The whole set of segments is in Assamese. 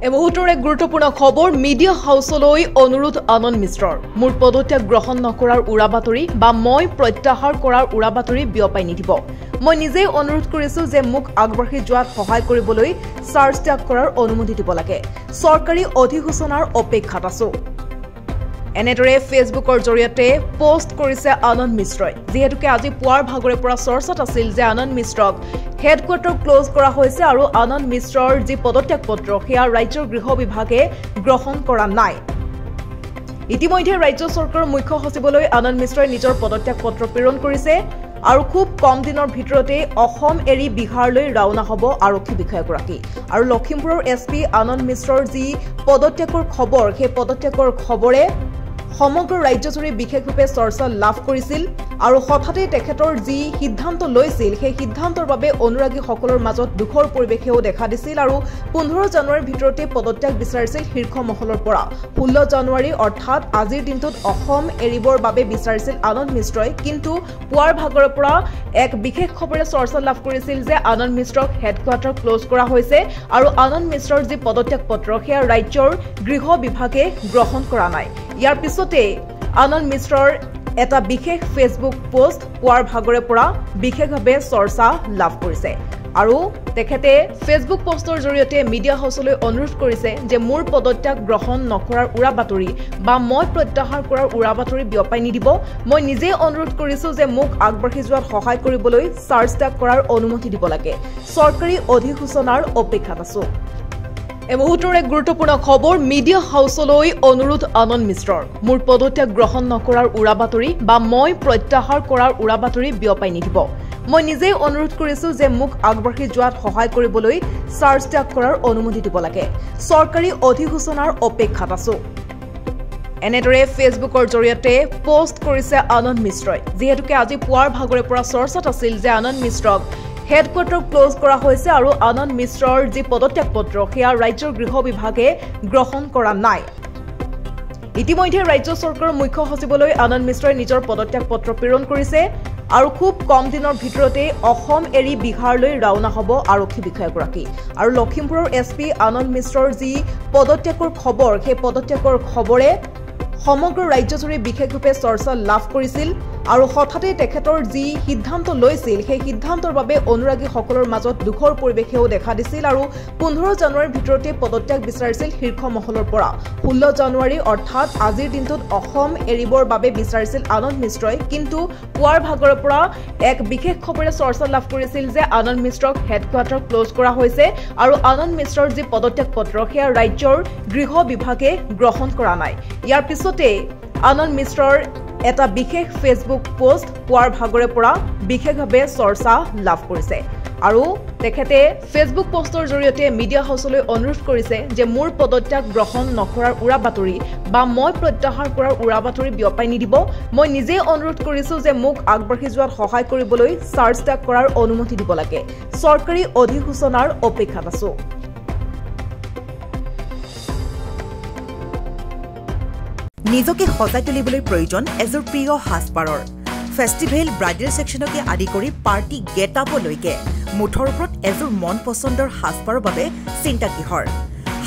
এই মুহূৰ্তৰ এক গুৰুত্বপূৰ্ণ খবৰ মিডিয়া হাউচলৈ অনুৰোধ আনন্দ মিশ্ৰৰ মোৰ পদত্যাগ গ্ৰহণ নকৰাৰ উৰাবাতৰি বা মই প্ৰত্যাহাৰ কৰাৰ উৰাবাতৰি বিয়পাই নিদিব মই নিজে অনুৰোধ কৰিছো যে মোক আগবাঢ়ি যোৱাত সহায় কৰিবলৈ চাৰ্জ ত্যাগ কৰাৰ অনুমতি দিব লাগে চৰকাৰী অধিসূচনাৰ অপেক্ষাত আছো এনেদৰে ফেচবুকৰ জৰিয়তে পোষ্ট কৰিছে আনন্দ মিশ্ৰই যেহেতুকে আজি পুৱাৰ ভাগৰে পৰা চৰ্চাত আছিল যে আনন্দ মিশ্ৰক হেডকোৱাৰ্টাৰ ক্লোজ কৰা হৈছে আৰু আনন্দ মিশ্ৰৰ যি পদত্যাগ পত্ৰ সেয়া ৰাজ্যৰ গৃহ বিভাগে গ্ৰহণ কৰা নাই ইতিমধ্যে ৰাজ্য চৰকাৰৰ মুখ্য সচিবলৈ আনন্দ মিশ্ৰই নিজৰ পদত্যাগ পত্ৰ প্ৰেৰণ কৰিছে আৰু খুব কম দিনৰ ভিতৰতে অসম এৰি বিহাৰলৈ ৰাওনা হ'ব আৰক্ষী বিষয়াগৰাকী আৰু লখিমপুৰৰ এছপি আনন্দ মিশ্ৰৰ যি পদত্যাগৰ খবৰ সেই পদত্যাগৰ খবৰে সমগ্ৰ ৰাজ্যজুৰি বিশেষভাৱে চৰ্চা লাভ কৰিছিল আৰু হঠাতে তেখেতৰ যি সিদ্ধান্ত লৈছিল সেই সিদ্ধান্তৰ বাবে অনুৰাগীসকলৰ মাজত দুখৰ পৰিৱেশেও দেখা দিছিল আৰু 15 জানুৱাৰীৰ ভিতৰতে পদত্যাগ বিচাৰিছিল শীৰ্ষ মহলৰ পৰা 16 জানুৱাৰী অৰ্থাৎ আজিৰ দিনটোত অসম এৰিবৰ বাবে বিচাৰিছিল আনন্দ মিশ্ৰই কিন্তু পুৱাৰ ভাগৰ পৰা এক বিশেষ খবৰে চৰ্চা লাভ কৰিছিল যে আনন্দ মিশ্ৰক হেডকোৱাৰ্টাৰ ক্লোজ কৰা হৈছে আৰু আনন্দ মিশ্ৰৰ যি পদত্যাগ পত্ৰ সেয়া ৰাজ্যৰ গৃহ বিভাগে গ্ৰহণ কৰা নাই ইয়াৰ পিছতে আনন্দ মিশ্ৰৰ এটা বিশেষ ফেচবুক পোষ্ট পুৱাৰ ভাগৰে পৰা বিশেষভাৱে চৰ্চা লাভ কৰিছে আৰু তেখেতে ফেচবুক পোষ্টৰ জৰিয়তে মিডিয়া হাউচলৈ অনুৰোধ কৰিছে যে মোৰ পদত্যাগ গ্ৰহণ নকৰাৰ উৰাবাতৰি বা মই প্ৰত্যাহাৰ কৰাৰ উৰাবাতৰি বিয়পাই নিদিব মই নিজে অনুৰোধ কৰিছো যে মোক আগবাঢ়ি যোৱাত সহায় কৰিবলৈ চাৰ্জ ত্যাগ কৰাৰ অনুমতি দিব লাগে চৰকাৰী অধিসূচনাৰ অপেক্ষাত আছো এই মুহূৰ্তৰ এক গুৰুত্বপূৰ্ণ খবৰ মিডিয়া হাউচলৈ অনুৰোধ আনন্দ মিশ্ৰৰ মোৰ পদত্যাগ গ্ৰহণ নকৰাৰ উৰাবাতৰি বা মই প্ৰত্যাহাৰ কৰাৰ উৰাবাতৰি বিয়পাই নিদিব মই নিজে অনুৰোধ কৰিছো যে মোক আগবাঢ়ি যোৱাত সহায় কৰিবলৈ চাৰ্জ ত্যাগ কৰাৰ অনুমতি দিব লাগে চৰকাৰী অধিসূচনাৰ অপেক্ষাত আছো এনেদৰে ফেচবুকৰ জৰিয়তে পোষ্ট কৰিছে আনন্দ মিশ্ৰই যেহেতুকে আজি পুৱাৰ ভাগৰে পৰা চৰ্চাত আছিল যে আনন্দ মিশ্ৰক হেডকোৱাৰ্টাৰ ক্লোজ কৰা হৈছে আৰু আনন্দ মিশ্ৰৰ যি পদত্যাগ পত্ৰ সেয়া ৰাজ্যৰ গৃহ বিভাগে গ্ৰহণ কৰা নাই ইতিমধ্যে ৰাজ্য চৰকাৰৰ মুখ্য সচিবলৈ আনন্দ মিশ্ৰই নিজৰ পদত্যাগ পত্ৰ প্ৰেৰণ কৰিছে আৰু খুব কম দিনৰ ভিতৰতে অসম এৰি বিহাৰলৈ ৰাওনা হ'ব আৰক্ষী বিষয়াগৰাকী আৰু লখিমপুৰৰ এছপি আনন্দ মিশ্ৰৰ যি পদত্যাগৰ খবৰ সেই পদত্যাগৰ খবৰে সমগ্ৰ ৰাজ্যজুৰি বিশেষভাৱে চৰ্চা লাভ কৰিছিল আৰু হঠাতে তেখেতৰ যি সিদ্ধান্ত লৈছিল সেই সিদ্ধান্তৰ বাবে অনুৰাগীসকলৰ মাজত দুখৰ পৰিৱেশেও দেখা দিছিল আৰু 15 জানুৱাৰীৰ ভিতৰতে পদত্যাগ বিচাৰিছিল শীৰ্ষ মহলৰ পৰা 16 জানুৱাৰী অৰ্থাৎ আজিৰ দিনটোত অসম এৰিবৰ বাবে বিচাৰিছিল আনন্দ মিশ্ৰই কিন্তু পুৱাৰ ভাগৰ পৰা এক বিশেষ খবৰে চৰ্চা লাভ কৰিছিল যে আনন্দ মিশ্ৰক হেডকোৱাৰ্টাৰ ক্লোজ কৰা হৈছে আৰু আনন্দ মিশ্ৰৰ যি পদত্যাগ পত্ৰ সেয়া ৰাজ্যৰ গৃহ বিভাগে গ্ৰহণ কৰা নাই ইয়াৰ পিছতে আনন্দ মিশ্ৰৰ এটা বিশেষ ফেচবুক পোষ্ট পুৱাৰ ভাগৰে পৰা বিশেষভাৱে চৰ্চা লাভ কৰিছে আৰু তেখেতে ফেচবুক পোষ্টৰ জৰিয়তে মিডিয়া হাউচলৈ অনুৰোধ কৰিছে যে মোৰ পদত্যাগ গ্ৰহণ নকৰাৰ উৰাবাতৰি বা মই প্ৰত্যাহাৰ কৰাৰ উৰাবাতৰি বিয়পাই নিদিব মই নিজে অনুৰোধ কৰিছো যে মোক আগবাঢ়ি যোৱাত সহায় কৰিবলৈ চাৰ্জ ত্যাগ কৰাৰ অনুমতি দিব লাগে চৰকাৰী অধিসূচনাৰ অপেক্ষাত আছো নিজকে সজাই তুলিবলৈ প্ৰয়োজন এজোৰ প্ৰিয় সাজপাৰৰ ফেষ্টিভেল ব্ৰাইডেল সেকশনকে আদি কৰি পাৰ্টি গেট আপলৈকে মুঠৰ ওপৰত এজোৰ মন পছন্দৰ সাজপাৰৰ বাবে চিন্তা কিহৰ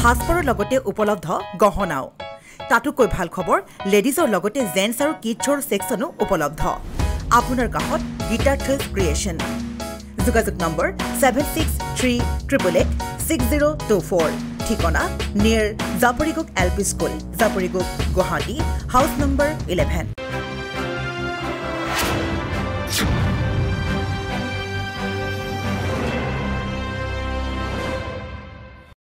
সাজপাৰৰ লগতে উপলব্ধ গহনাও তাতোকৈ ভাল খবৰ লেডিজৰ লগতে জেন্টছ আৰু কিডছৰ সেকশনো উপলব্ধ আপোনাৰ কাষত গিটাৰ থিলছ ক্ৰিয়েশ্যন যোগাযোগ নম্বৰ 7638886024 ঠিকনা near Japorigog LP school Japorigog Guwahati house number 11